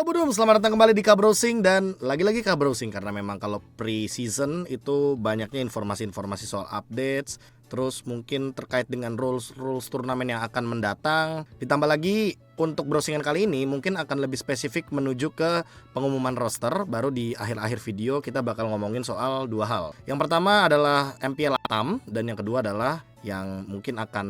Halo Budum, selamat datang kembali di Kabrowsing. Dan lagi-lagi Kabrowsing karena memang kalau pre-season itu banyaknya informasi-informasi soal updates, terus mungkin terkait dengan rules turnamen yang akan mendatang. Ditambah lagi untuk browsingan kali ini mungkin akan lebih spesifik menuju ke pengumuman roster. Baru di akhir-akhir video kita bakal ngomongin soal dua hal. Yang pertama adalah MPL Latam, dan yang kedua adalah yang mungkin akan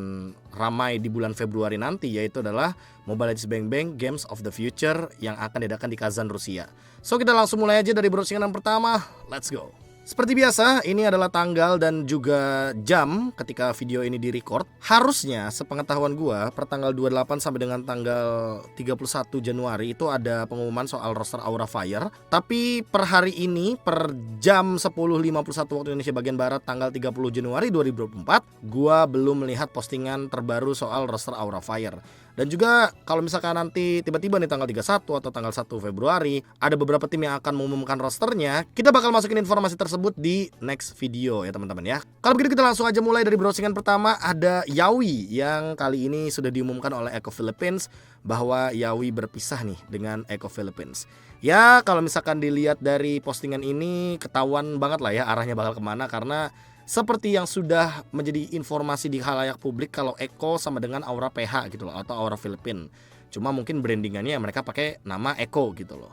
ramai di bulan Februari nanti, yaitu adalah Mobile Legends Bang Bang Games of the Future yang akan diadakan di Kazan, Rusia. So kita langsung mulai aja dari browsingan yang pertama. Let's go. Seperti biasa, ini adalah tanggal dan juga jam ketika video ini di-record. Harusnya sepengetahuan gua per tanggal 28 sampai dengan tanggal 31 Januari itu ada pengumuman soal roster Aura Fire. Tapi per hari ini per jam 10.51 waktu Indonesia bagian barat tanggal 30 Januari 2024, gua belum melihat postingan terbaru soal roster Aura Fire. Dan juga kalau misalkan nanti tiba-tiba nih tanggal 31 atau tanggal 1 Februari ada beberapa tim yang akan mengumumkan rosternya, kita bakal masukin informasi tersebut di next video ya teman-teman ya. Kalau begitu kita langsung aja mulai dari browsingan pertama. Ada Yawi yang kali ini sudah diumumkan oleh Echo Philippines bahwa Yawi berpisah nih dengan Echo Philippines. Ya kalau misalkan dilihat dari postingan ini ketahuan banget lah ya arahnya bakal kemana, karena seperti yang sudah menjadi informasi di khalayak publik kalau Echo sama dengan Aura PH gitu loh, atau Aura Philippines. Cuma mungkin brandingannya mereka pakai nama Echo gitu loh.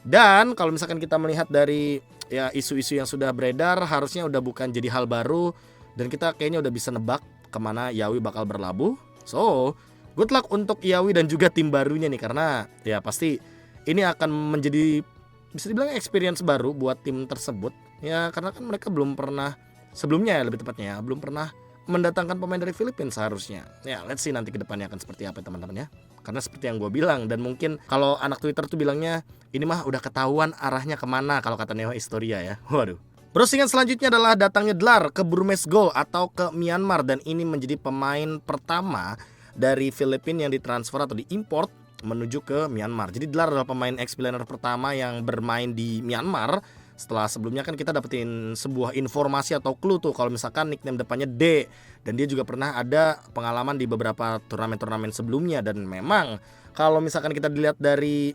Dan kalau misalkan kita melihat dari ya isu-isu yang sudah beredar, harusnya udah bukan jadi hal baru, dan kita kayaknya udah bisa nebak kemana Yawi bakal berlabuh. So good luck untuk Yawi dan juga tim barunya nih, karena ya pasti ini akan menjadi bisa dibilang experience baru buat tim tersebut. Ya karena kan mereka belum pernah sebelumnya, lebih tepatnya belum pernah mendatangkan pemain dari Filipina seharusnya. Ya let's see nanti kedepannya akan seperti apa teman-teman ya. Karena seperti yang gue bilang, dan mungkin kalau anak Twitter tuh bilangnya ini mah udah ketahuan arahnya kemana kalau kata Neo Historia ya. Waduh. Browsingan selanjutnya adalah datangnya Dlar ke Burmese Gold atau ke Myanmar, dan ini menjadi pemain pertama dari Filipina yang ditransfer atau diimport menuju ke Myanmar. Jadi Dlar adalah pemain ex-planer pertama yang bermain di Myanmar. Setelah sebelumnya kan kita dapetin sebuah informasi atau clue tuh kalau misalkan nickname depannya D, dan dia juga pernah ada pengalaman di beberapa turnamen-turnamen sebelumnya. Dan memang kalau misalkan kita dilihat dari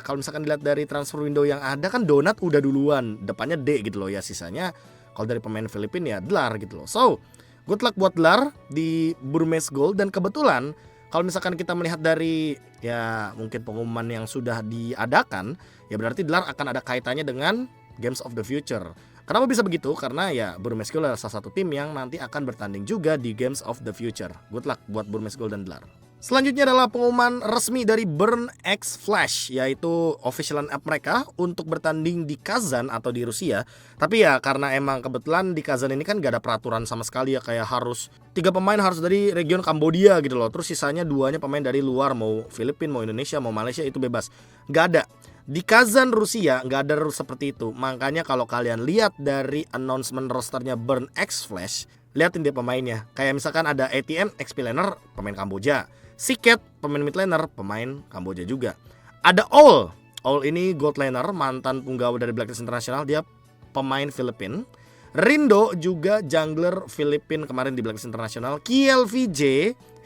kalau misalkan dilihat dari transfer window yang ada kan Donat udah duluan depannya D gitu loh ya, sisanya kalau dari pemain Filipina ya Dlar gitu loh. So good luck buat Dlar di Burmese Gold. Dan kebetulan kalau misalkan kita melihat dari ya mungkin pengumuman yang sudah diadakan, ya berarti Dlar akan ada kaitannya dengan Games of the Future. Kenapa bisa begitu? Karena ya Burmese Gold adalah salah satu tim yang nanti akan bertanding juga di Games of the Future. Good luck buat Burmese Gold dan Dlar. Selanjutnya adalah pengumuman resmi dari Burn X Flash, yaitu official line up mereka untuk bertanding di Kazan atau di Rusia. Tapi ya karena emang kebetulan di Kazan ini kan gak ada peraturan sama sekali ya, kayak harus 3 pemain harus dari region Kambodia gitu loh. Terus sisanya 2-nya pemain dari luar, mau Filipina, mau Indonesia, mau Malaysia, itu bebas. Gak ada. Di Kazan Rusia nggak ada rules seperti itu. Makanya kalau kalian lihat dari announcement rosternya Burn X Flash, liatin dia pemainnya. Kayak misalkan ada ATM ex-planer pemain Kamboja, Siket pemain mid laner pemain Kamboja juga. Ada All ini gold laner mantan punggawa dari Blacklist International, dia pemain Filipina. Rindo juga jungler Filipina kemarin di Blacklist International. KLVJ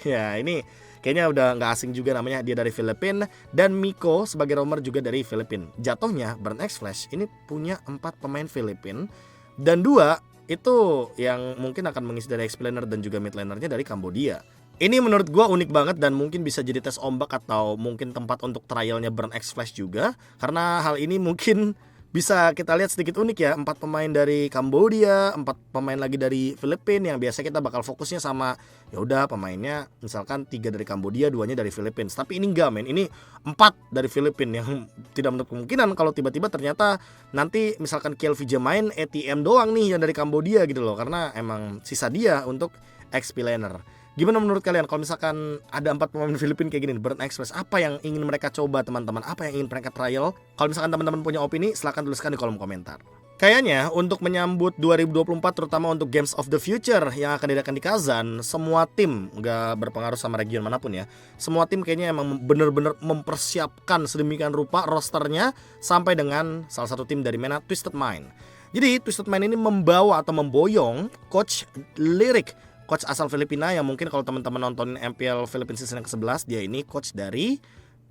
ya ini kayaknya udah nggak asing juga namanya, dia dari Filipina. Dan Miko sebagai roamer juga dari Filipina. Jatuhnya Burn X Flash ini punya 4 pemain Filipina, dan 2 itu yang mungkin akan mengisi dari explainer dan juga mid lanernya dari Kambodia. Ini menurut gue unik banget dan mungkin bisa jadi tes ombak atau mungkin tempat untuk trialnya Burn X Flash juga. Karena hal ini mungkin bisa kita lihat sedikit unik ya, 4 pemain dari Kambodia, 4 pemain lagi dari Filipina, yang biasa kita bakal fokusnya sama ya udah pemainnya misalkan 3 dari Kambodia, 2-nya dari Filipina. Tapi ini enggak men, ini 4 dari Filipina, yang tidak menutup kemungkinan kalau tiba-tiba ternyata nanti misalkan KLVJ main ATM doang nih yang dari Kambodia gitu loh, karena emang sisa dia untuk XP laner. Gimana menurut kalian kalau misalkan ada 4 pemain Filipina kayak gini, Burn X Flash, apa yang ingin mereka coba teman-teman? Apa yang ingin mereka trial? Kalau misalkan teman-teman punya opini, silahkan tuliskan di kolom komentar. Kayaknya untuk menyambut 2024 terutama untuk Games of the Future yang akan diadakan di Kazan, semua tim, gak berpengaruh sama region manapun ya, semua tim kayaknya emang bener-bener mempersiapkan sedemikian rupa rosternya sampai dengan salah satu tim dari mana, Twisted Mind. Jadi Twisted Mind ini membawa atau memboyong Coach Lyric, coach asal Filipina yang mungkin kalau teman-teman nonton MPL Philippines season yang ke-11, dia ini coach dari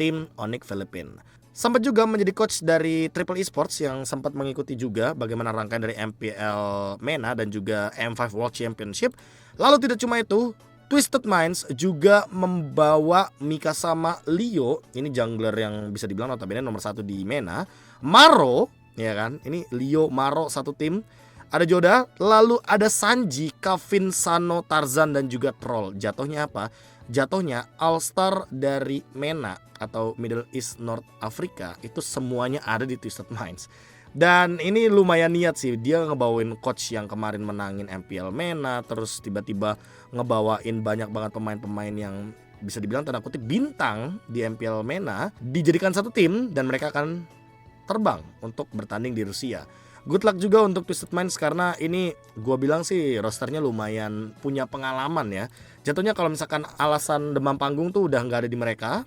tim Onyx Philippines. Sempat juga menjadi coach dari Triple Esports yang sempat mengikuti juga bagaimana rangkaian dari MPL MENA dan juga M5 World Championship. Lalu tidak cuma itu, Twisted Minds juga membawa Mikasama Leo, ini jungler yang bisa dibilang notabene nomor 1 di MENA, Maro, ya kan? Ini Leo, Maro satu tim. Ada Joda, lalu ada Sanji, Kevin, Sano, Tarzan dan juga Troll. Jatuhnya apa? Jatuhnya All-Star dari MENA atau Middle East North Africa itu semuanya ada di Twisted Minds. Dan ini lumayan niat sih, dia ngebawain coach yang kemarin menangin MPL MENA, terus tiba-tiba ngebawain banyak banget pemain-pemain yang bisa dibilang tanda kutip bintang di MPL MENA, dijadikan satu tim dan mereka akan terbang untuk bertanding di Rusia. Good luck juga untuk Twisted Minds karena ini gue bilang sih rosternya lumayan punya pengalaman ya. Jatuhnya kalau misalkan alasan demam panggung tuh udah nggak ada di mereka.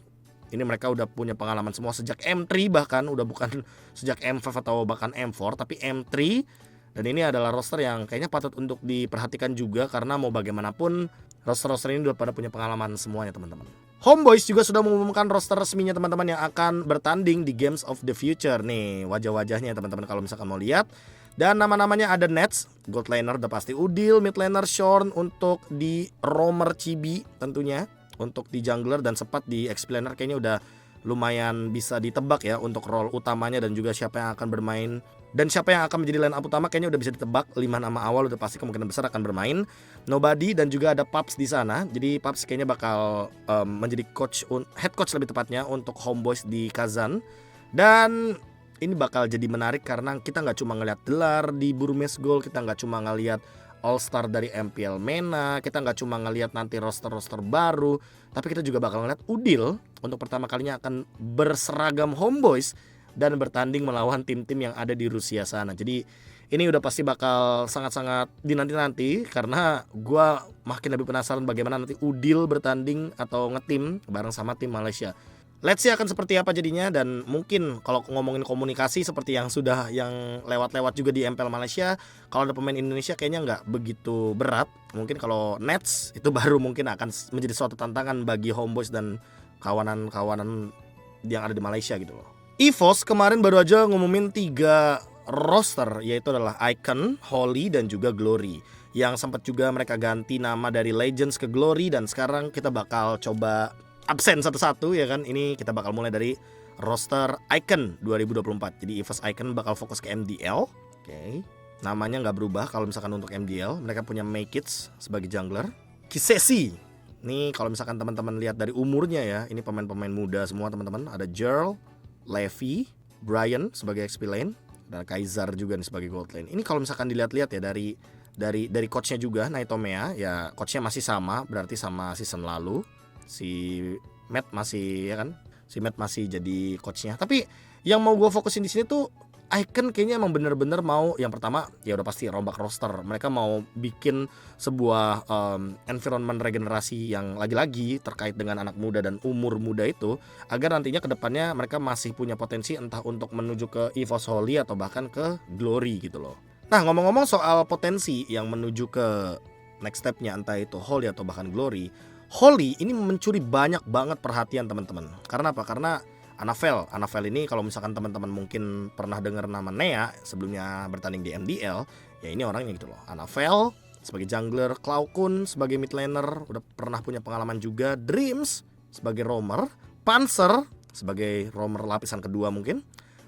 Ini mereka udah punya pengalaman semua sejak M3 bahkan, udah bukan sejak M5 atau bahkan M4 tapi M3. Dan ini adalah roster yang kayaknya patut untuk diperhatikan juga karena mau bagaimanapun roster-roster ini udah pada punya pengalaman semuanya teman-teman. Homeboys juga sudah mengumumkan roster resminya teman-teman yang akan bertanding di Games of the Future. Nih wajah-wajahnya teman-teman kalau misalkan mau lihat. Dan nama-namanya ada Nets, Gold Laner udah pasti Udil, Mid Laner Shorn untuk di Roamer Chibi tentunya. Untuk di jungler dan sempat di XP Laner kayaknya udah lumayan bisa ditebak ya untuk role utamanya dan juga siapa yang akan bermain. Dan siapa yang akan menjadi line up utama kayaknya udah bisa ditebak. 5 nama awal udah pasti kemungkinan besar akan bermain. Nobody dan juga ada Paps di sana. Jadi Paps kayaknya bakal menjadi coach, head coach lebih tepatnya untuk Homeboys di Kazan. Dan ini bakal jadi menarik karena kita nggak cuma ngelihat gelar di Burmese Gold, kita nggak cuma ngelihat All Star dari MPL MENA, kita nggak cuma ngelihat nanti roster-roster baru, tapi kita juga bakal ngelihat Udil untuk pertama kalinya akan berseragam Homeboys dan bertanding melawan tim-tim yang ada di Rusia sana. Jadi ini udah pasti bakal sangat-sangat dinanti-nanti karena gue makin lebih penasaran bagaimana nanti Udil bertanding atau ngetim bareng sama tim Malaysia. Let's see akan seperti apa jadinya dan mungkin kalau ngomongin komunikasi seperti yang sudah yang lewat-lewat juga di MPL Malaysia, kalau ada pemain Indonesia kayaknya nggak begitu berat. Mungkin kalau Nets itu baru mungkin akan menjadi suatu tantangan bagi Homeboys dan kawanan-kawanan yang ada di Malaysia gitu loh. EVOS kemarin baru aja ngumumin 3 roster yaitu adalah Icon, Holy dan juga Glory. Yang sempat juga mereka ganti nama dari Legends ke Glory dan sekarang kita bakal coba absen satu-satu ya kan. Ini kita bakal mulai dari roster Icon 2024. Jadi EVOS Icon bakal fokus ke MDL. Oke. Namanya nggak berubah kalau misalkan untuk MDL. Mereka punya Maykits sebagai jungler. Kisesi. Nih kalau misalkan teman-teman lihat dari umurnya ya, ini pemain-pemain muda semua teman-teman. Ada Jerl, Levi, Brian sebagai XP lane, dan Kaisar juga nih sebagai gold lane. Ini kalau misalkan dilihat-lihat ya dari coachnya juga Naitomea ya, coachnya masih sama berarti sama season lalu. Si Matt masih ya kan, si Matt masih jadi coachnya. Tapi yang mau gue fokusin di sini tuh Icon kayaknya emang bener-bener mau yang pertama ya udah pasti rombak roster. Mereka mau bikin sebuah environment regenerasi yang lagi-lagi terkait dengan anak muda dan umur muda itu agar nantinya kedepannya mereka masih punya potensi entah untuk menuju ke EVOS Holy atau bahkan ke Glory gitu loh. Nah ngomong-ngomong soal potensi yang menuju ke next stepnya entah itu Holy atau bahkan Glory, Holy ini mencuri banyak banget perhatian teman-teman. Karena apa? Karena Anavel ini kalau misalkan teman-teman mungkin pernah dengar nama Nea sebelumnya bertanding di MDL, ya ini orangnya gitu loh. Anavel sebagai jungler, Klaukun sebagai mid laner, udah pernah punya pengalaman juga. Dreams sebagai roamer, Panzer sebagai roamer lapisan kedua mungkin,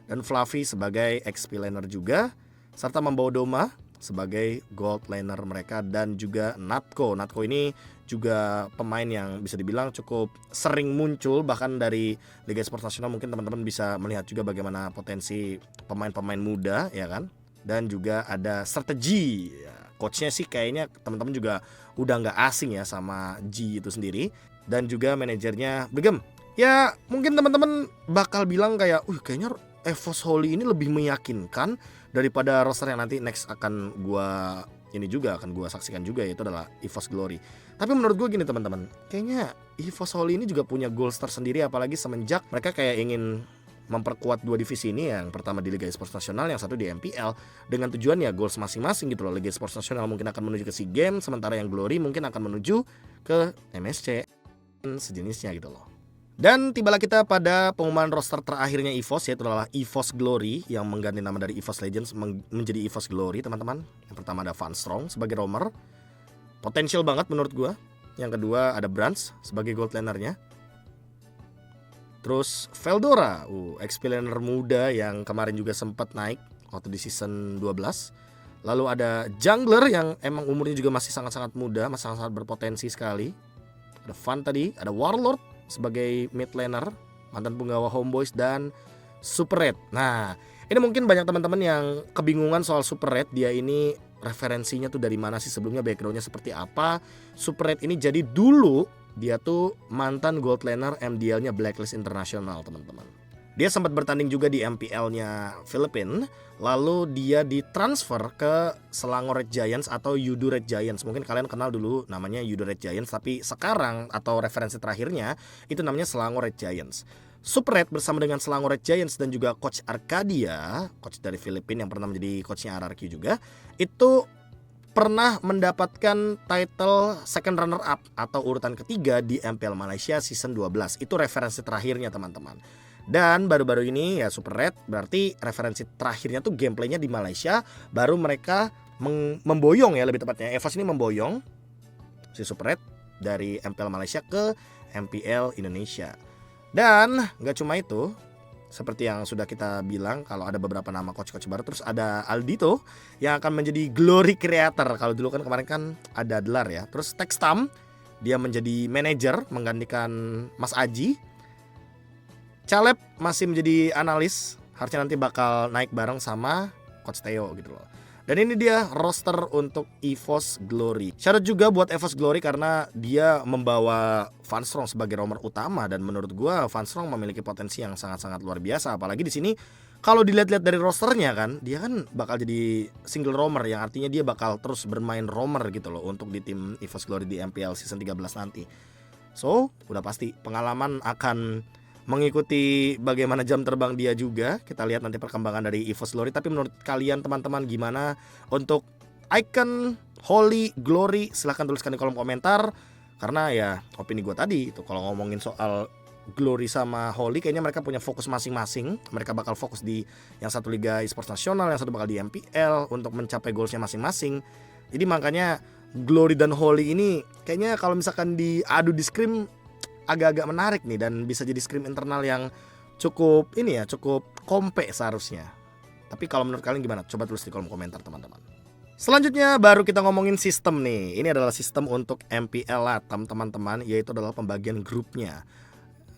dan Fluffy sebagai XP laner juga, serta membawa Doma sebagai gold laner mereka dan juga Natko. Natko ini juga pemain yang bisa dibilang cukup sering muncul bahkan dari Liga Esports Nasional. Mungkin teman-teman bisa melihat juga bagaimana potensi pemain-pemain muda ya kan. Dan juga ada strategi ya, coachnya sih kayaknya teman-teman juga udah nggak asing ya sama G itu sendiri. Dan juga manajernya Begem. Ya mungkin teman-teman bakal bilang kayak kayaknya EVOS Holy ini lebih meyakinkan daripada roster yang nanti next akan gua saksikan juga, yaitu adalah EVOS Glory. Tapi menurut gue gini teman-teman, kayaknya EVOS Holy ini juga punya goals tersendiri, apalagi semenjak mereka kayak ingin memperkuat 2 divisi ini, yang pertama di Liga Esports Nasional, yang satu di MPL, dengan tujuan ya goals masing-masing gitu loh. Liga Esports Nasional mungkin akan menuju ke SEA Games, sementara yang Glory mungkin akan menuju ke MSC sejenisnya gitu loh. Dan tibalah kita pada pengumuman roster terakhirnya EVOS, yaitu adalah EVOS Glory yang mengganti nama dari EVOS Legends menjadi EVOS Glory, teman-teman. Yang pertama ada Van Strong sebagai roamer, potensial banget menurut gua. Yang kedua ada Brans sebagai gold lanernya. Terus Veldora, XP laner muda yang kemarin juga sempat naik waktu di season 12. Lalu ada Jungler yang emang umurnya juga masih sangat-sangat muda, masih sangat-sangat berpotensi sekali. Ada Van tadi, ada Warlord sebagai mid laner, mantan punggawa Homeboys, dan Super Red. Nah, ini mungkin banyak teman-teman yang kebingungan soal Super Red. Dia ini referensinya tuh dari mana sih, sebelumnya backgroundnya seperti apa. Super Red ini jadi dulu dia tuh mantan gold laner MDL-nya Blacklist International, teman-teman. Dia sempat bertanding juga di MPL-nya Filipina. Lalu dia ditransfer ke Selangor Red Giants atau Yudu Red Giants. Mungkin kalian kenal dulu namanya Yudu Red Giants, tapi sekarang atau referensi terakhirnya itu namanya Selangor Red Giants. Super Red bersama dengan Selangor Red Giants dan juga Coach Arcadia, coach dari Filipina yang pernah menjadi coachnya RRQ juga, itu pernah mendapatkan title second runner up atau urutan ketiga di MPL Malaysia season 12. Itu referensi terakhirnya, teman-teman. Dan baru-baru ini ya Super Red berarti referensi terakhirnya tuh gameplaynya di Malaysia. Baru mereka memboyong ya, lebih tepatnya EVOS ini memboyong si Super Red dari MPL Malaysia ke MPL Indonesia. Dan gak cuma itu, seperti yang sudah kita bilang kalau ada beberapa nama coach-coach baru. Terus ada Aldito yang akan menjadi Glory Creator. Kalau dulu kan kemarin kan ada Adlar ya. Terus Textam dia menjadi manager menggantikan Mas Aji. Caleb masih menjadi analis, harusnya nanti bakal naik bareng sama Coach Theo gitu loh. Dan ini dia roster untuk EVOS Glory. Syarat juga buat EVOS Glory karena dia membawa Van Strong sebagai roamer utama. Dan menurut gua Van Strong memiliki potensi yang sangat-sangat luar biasa. Apalagi di sini kalau dilihat-lihat dari rosternya kan, dia kan bakal jadi single roamer, yang artinya dia bakal terus bermain roamer gitu loh untuk di tim EVOS Glory di MPL season 13 nanti. So, udah pasti pengalaman akan mengikuti bagaimana jam terbang dia juga. Kita lihat nanti perkembangan dari EVOS Glory. Tapi menurut kalian teman-teman gimana untuk icon Holy Glory? Silahkan tuliskan di kolom komentar. Karena ya opini gue tadi itu, kalau ngomongin soal Glory sama Holy kayaknya mereka punya fokus masing-masing. Mereka bakal fokus di yang satu Liga Esports Nasional, yang satu bakal di MPL untuk mencapai goalsnya masing-masing. Jadi makanya Glory dan Holy ini kayaknya kalau misalkan diadu di scrim agak-agak menarik nih, dan bisa jadi scrim internal yang cukup ini ya, cukup kompe seharusnya. Tapi kalau menurut kalian gimana? Coba tulis di kolom komentar, teman-teman. Selanjutnya baru kita ngomongin sistem nih. Ini adalah sistem untuk MPL Latam, teman-teman, yaitu adalah pembagian grupnya.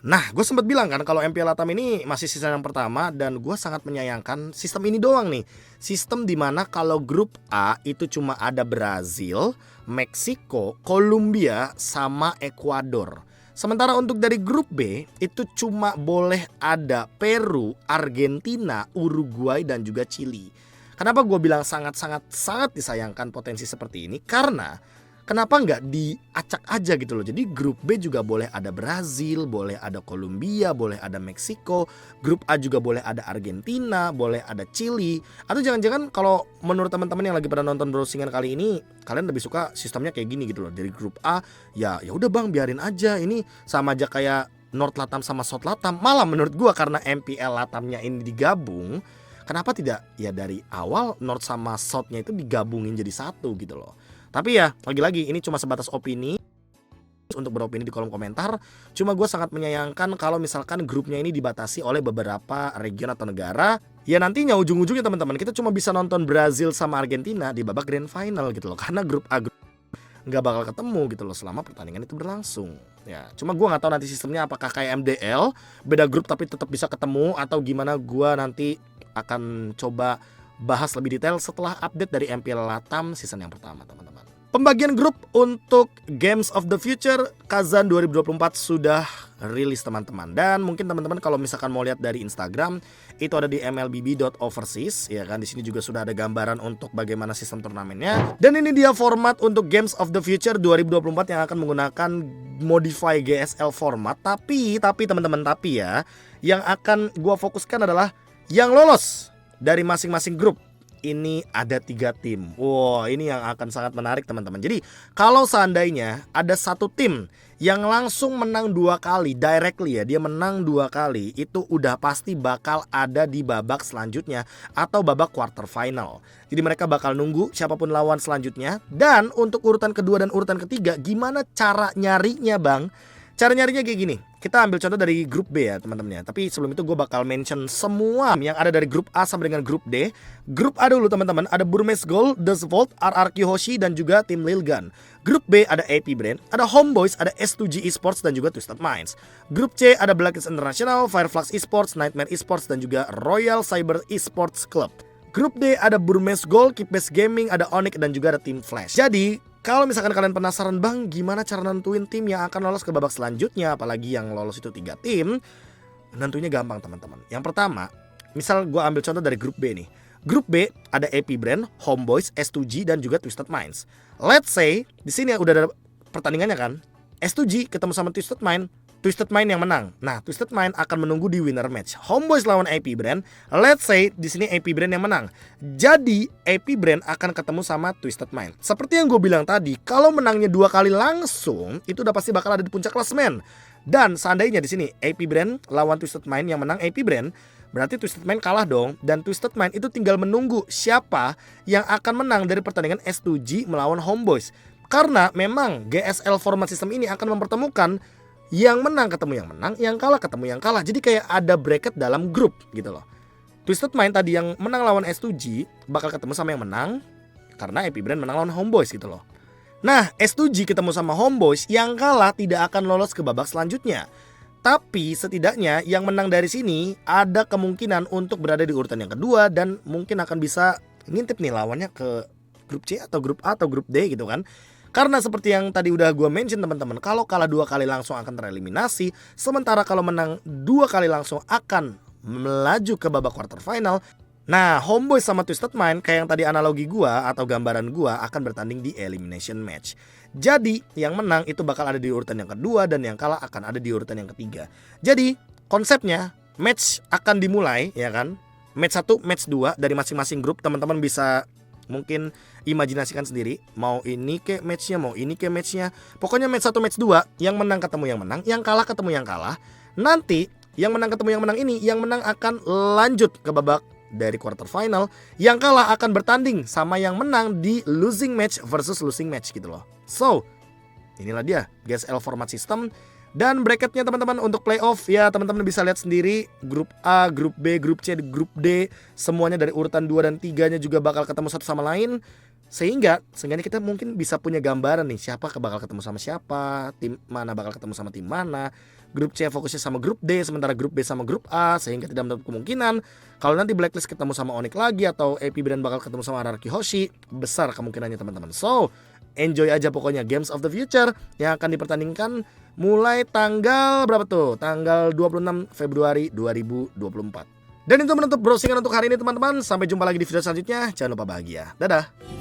Nah, gue sempat bilang kan kalau MPL Latam ini masih season yang pertama, dan gue sangat menyayangkan sistem ini doang nih. Sistem dimana kalau grup A itu cuma ada Brazil, Meksiko, Kolombia, sama Ekuador. Sementara untuk dari grup B itu cuma boleh ada Peru, Argentina, Uruguay, dan juga Chili. Kenapa gue bilang sangat disayangkan potensi seperti ini? Karena kenapa nggak diacak aja gitu loh. Jadi grup B juga boleh ada Brazil, boleh ada Kolombia, boleh ada Meksiko. Grup A juga boleh ada Argentina, boleh ada Chili. Atau jangan-jangan kalau menurut teman-teman yang lagi pada nonton browsingan kali ini, kalian lebih suka sistemnya kayak gini gitu loh. Dari grup A ya udah bang, biarin aja, ini sama aja kayak North Latam sama South Latam. Malah menurut gua karena MPL Latamnya ini digabung, kenapa tidak ya dari awal North sama South-nya itu digabungin jadi satu gitu loh. Tapi ya lagi-lagi ini cuma sebatas opini. Untuk beropini di kolom komentar. Cuma gue sangat menyayangkan kalau misalkan grupnya ini dibatasi oleh beberapa region atau negara. Ya nantinya ujung-ujungnya teman-teman kita cuma bisa nonton Brazil sama Argentina di babak grand final gitu loh. Karena grup A nggak bakal ketemu gitu loh selama pertandingan itu berlangsung. Ya cuma gue nggak tahu nanti sistemnya apakah kayak MDL, beda grup tapi tetap bisa ketemu, atau gimana. Gue nanti akan coba bahas lebih detail setelah update dari MPL Latam season yang pertama, teman-teman. Pembagian grup untuk Games of the Future Kazan 2024 sudah rilis, teman-teman. Dan mungkin teman-teman kalau misalkan mau lihat dari Instagram, itu ada di mlbb.overseas ya kan. Di sini juga sudah ada gambaran untuk bagaimana sistem turnamennya. Dan ini dia format untuk Games of the Future 2024 yang akan menggunakan modify GSL format. Tapi teman-teman, tapi ya, yang akan gua fokuskan adalah yang lolos dari masing-masing grup. ini ada 3 tim. Wow, ini yang akan sangat menarik teman-teman. Jadi kalau seandainya ada satu tim yang langsung menang 2 kali directly ya, dia menang 2 kali, itu udah pasti bakal ada di babak selanjutnya atau babak quarter final. Jadi mereka bakal nunggu siapapun lawan selanjutnya. Dan untuk urutan kedua dan urutan ketiga, gimana cara nyarinya bang? Cara nyarinya kayak gini. Kita ambil contoh dari grup B ya teman-teman ya. Tapi sebelum itu gue bakal mention semua yang ada dari grup A sampai dengan grup D. Grup A dulu teman-teman, ada Burmese Gold, Dustvolt, RRQ Hoshi dan juga tim Lilgan. Grup B ada AP Brand, ada Homeboys, ada S2G Esports dan juga Twisted Minds. Grup C ada Blacklist International, Fireflux Esports, Nightmare Esports dan juga Royal Cyber Esports Club. Grup D ada Burmese Gold, Keepbase Gaming, ada Onyx dan juga ada tim Flash. Jadi kalau misalkan kalian penasaran bang gimana cara nentuin tim yang akan lolos ke babak selanjutnya, apalagi yang lolos itu 3 tim, nentunya gampang teman-teman. Yang pertama, misal gue ambil contoh dari grup B nih. Grup B ada AP Brand, Homeboys, S2G dan juga Twisted Minds. Let's say di sini udah ada pertandingannya kan. S2G ketemu sama Twisted Mind, Twisted Mind yang menang. Nah, Twisted Mind akan menunggu di winner match. Homeboys lawan AP Brand. Let's say di sini AP Brand yang menang. Jadi AP Brand akan ketemu sama Twisted Mind. Seperti yang gue bilang tadi, kalau menangnya 2 kali langsung, itu udah pasti bakal ada di puncak klasemen. Dan seandainya di sini AP Brand lawan Twisted Mind yang menang AP Brand, berarti Twisted Mind kalah dong. Dan Twisted Mind itu tinggal menunggu siapa yang akan menang dari pertandingan S2G melawan Homeboys. Karena memang GSL format sistem ini akan mempertemukan yang menang ketemu yang menang, yang kalah ketemu yang kalah. Jadi kayak ada bracket dalam grup gitu loh. Twisted Mind tadi yang menang lawan S2G bakal ketemu sama yang menang karena AP Brand menang lawan Homeboys gitu loh. Nah, S2G ketemu sama Homeboys, yang kalah tidak akan lolos ke babak selanjutnya. Tapi setidaknya yang menang dari sini ada kemungkinan untuk berada di urutan yang kedua dan mungkin akan bisa ngintip nih lawannya ke grup C atau grup A atau grup D gitu kan. Karena seperti yang tadi udah gue mention teman-teman, kalau kalah 2 kali langsung akan tereliminasi, sementara kalau menang 2 kali langsung akan melaju ke babak quarter final. Nah, Homeboys sama Twisted Mind kayak yang tadi analogi gue atau gambaran gue akan bertanding di elimination match. Jadi yang menang itu bakal ada di urutan yang kedua dan yang kalah akan ada di urutan yang ketiga. Jadi konsepnya match akan dimulai ya kan. Match 1, match 2 dari masing-masing grup, teman-teman bisa mungkin imajinasikan sendiri, mau ini ke matchnya, mau ini ke matchnya. Pokoknya match 1, match 2, yang menang ketemu yang menang, yang kalah ketemu yang kalah. Nanti yang menang ketemu yang menang ini, yang menang akan lanjut ke babak dari quarter final, yang kalah akan bertanding sama yang menang di losing match versus losing match gitu loh. So, inilah dia GSL format system. Dan bracketnya teman-teman untuk playoff ya teman-teman bisa lihat sendiri. Grup A, grup B, grup C, grup D, semuanya dari urutan 2 dan 3-nya juga bakal ketemu satu sama lain. Sehingga kita mungkin bisa punya gambaran nih siapa bakal ketemu sama siapa, tim mana bakal ketemu sama tim mana. Grup C fokusnya sama grup D, sementara grup B sama grup A. Sehingga tidak menutup kemungkinan kalau nanti Blacklist ketemu sama Onyx lagi atau AP Brand bakal ketemu sama RRQ Hoshi, besar kemungkinannya teman-teman. So, enjoy aja pokoknya Games of the Future yang akan dipertandingkan mulai tanggal berapa tuh? Tanggal 26 Februari 2024. Dan itu menutup browsingan untuk hari ini teman-teman. Sampai jumpa lagi di video selanjutnya. Jangan lupa bahagia. Dadah.